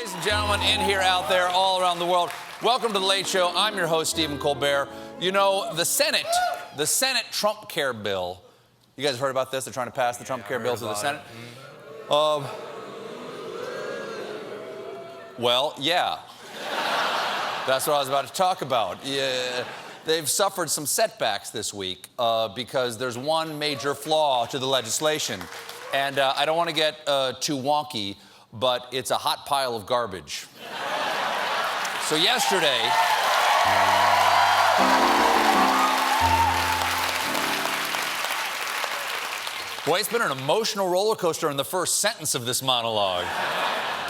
Ladies and gentlemen, in here, out there, all around the world, welcome to The Late Show. I'm your host, Stephen Colbert. You know, the Senate Trump Care bill, you guys have heard about this? They're trying to pass the Trump Care bill through the Senate. Well, yeah. That's what I was about to talk about. Yeah, they've suffered some setbacks this week because there's one major flaw to the legislation. And I don't want to get too wonky, but it's a hot pile of garbage. So yesterday, boy, it's been an emotional roller coaster in the first sentence of this monologue.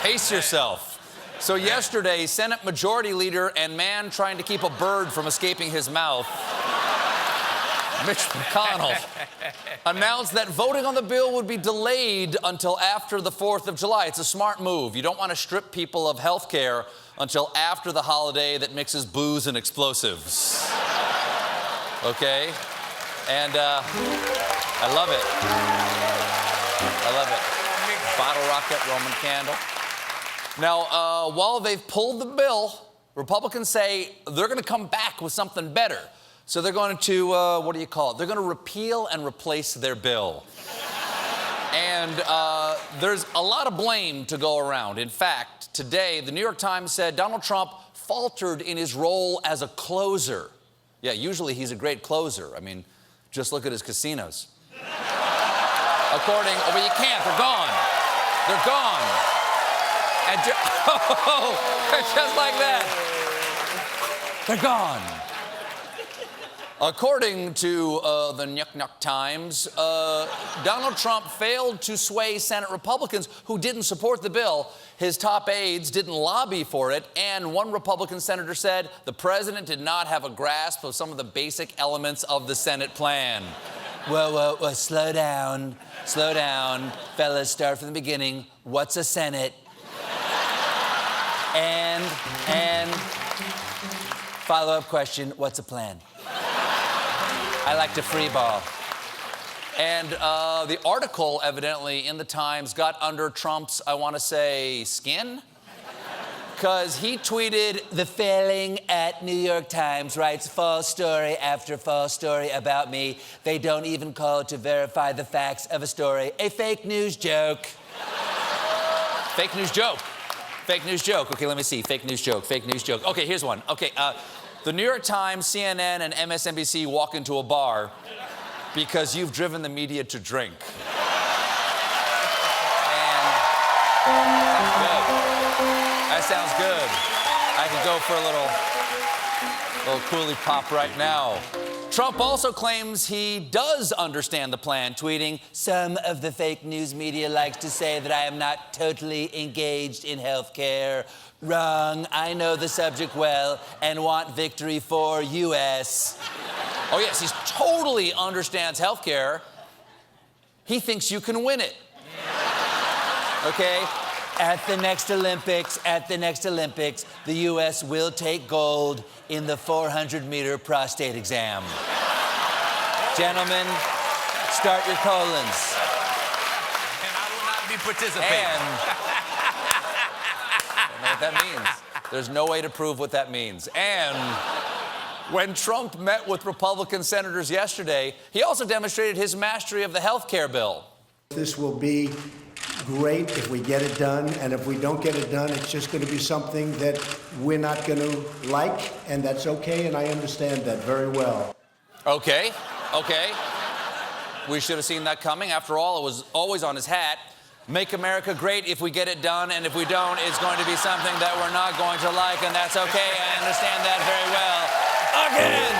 Pace yourself. So yesterday, Senate Majority Leader and man trying to keep a bird from escaping his mouth, Mitch McConnell, announced that voting on the bill would be delayed until after the 4th of July. It's a smart move. You don't want to strip people of health care until after the holiday that mixes booze and explosives. Okay? And I love it. I love it. Bottle rocket, Roman candle. Now, while they've pulled the bill, Republicans say they're going to come back with something better. So they're going to, what do you call it? They're going to repeal and replace their bill. And there's a lot of blame to go around. In fact, today, the New York Times said Donald Trump faltered in his role as a closer. Yeah, usually he's a great closer. I mean, just look at his casinos. According, oh, but you can't, they're gone. They're gone. And just like that, they're gone. According to the New York Times, Donald Trump failed to sway Senate Republicans who didn't support the bill. His top aides didn't lobby for it, and one Republican senator said the president did not have a grasp of some of the basic elements of the Senate plan. Whoa, slow down, fellas, start from the beginning. What's a Senate? And follow-up question, what's a plan? I like to free ball. And the article, evidently, in the Times got under Trump's, I want to say, skin? Because he tweeted, the failing at New York Times writes false story after false story about me. They don't even call to verify the facts of a story. A fake news joke. Fake news joke. Fake news joke. Okay, let me see. Fake news joke. Fake news joke. Okay, here's one. Okay, the New York Times, CNN, and MSNBC walk into a bar because you've driven the media to drink. And that sounds good. I could go for a little Coolie Pop right now. Trump also claims he does understand the plan, tweeting, some of the fake news media likes to say that I am not totally engaged in health care. Wrong. I know the subject well and want victory for U.S. Oh, yes, he totally understands health care. He thinks you can win it. Okay? At the next Olympics, the U.S. will take gold in the 400-meter prostate exam. Gentlemen, start your colons. And I will not be participating. I don't know what that means. There's no way to prove what that means. And when Trump met with Republican senators yesterday, he also demonstrated his mastery of the health care bill. This will be great if we get it done, and if we don't get it done, it's just going to be something that we're not going to like, and that's okay, and I understand that very well. Okay. We should have seen that coming. After all, it was always on his hat. Make America great if we get it done, and if we don't, it's going to be something that we're not going to like, and that's okay. I understand that very well. Again!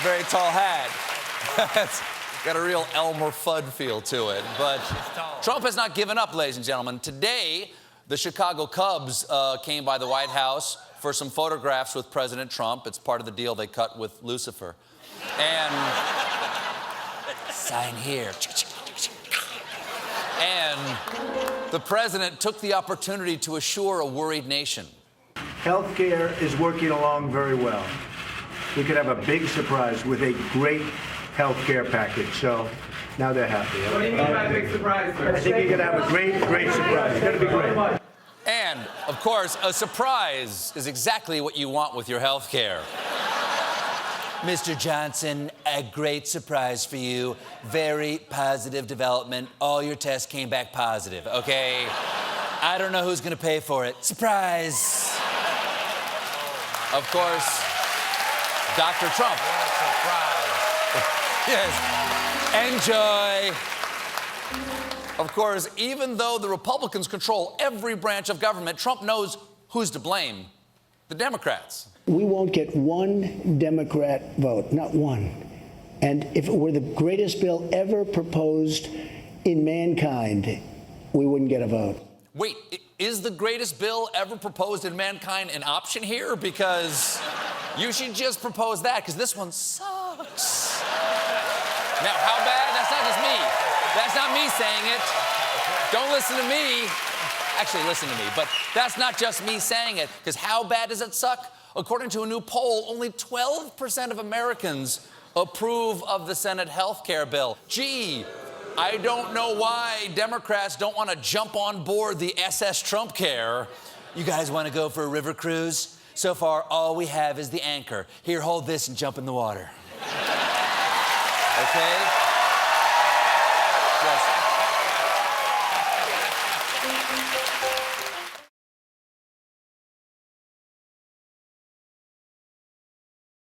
Very tall hat. That's got a real Elmer Fudd feel to it. But Trump has not given up, ladies and gentlemen. Today, the Chicago Cubs came by the White House for some photographs with President Trump. It's part of the deal they cut with Lucifer. And sign here. And the president took the opportunity to assure a worried nation. Healthcare is working along very well. We could have a big surprise with a great healthcare package. So Now they're happy. What do you mean by big surprise, sir? I think you're going to have a great, great surprise. It's going to be great. And, of course, a surprise is exactly what you want with your health care. Mr. Johnson, a great surprise for you. Very positive development. All your tests came back positive, okay? I don't know who's gonna pay for it. Surprise! Of course, Dr. Trump. Yes. Enjoy. Of course, even though the Republicans control every branch of government, Trump knows who's to blame. The Democrats. We won't get one Democrat vote, not one. And if it were the greatest bill ever proposed in mankind, we wouldn't get a vote. Wait, is the greatest bill ever proposed in mankind an option here? Because you should just propose that, because this one sucks. Now, how bad? That's not just me. That's not me saying it. Don't listen to me. Actually, listen to me. But that's not just me saying it, because how bad does it suck? According to a new poll, only 12% of Americans approve of the Senate health care bill. Gee, I don't know why Democrats don't want to jump on board the SS Trump care. You guys want to go for a river cruise? So far, all we have is the anchor. Here, hold this and jump in the water. Okay?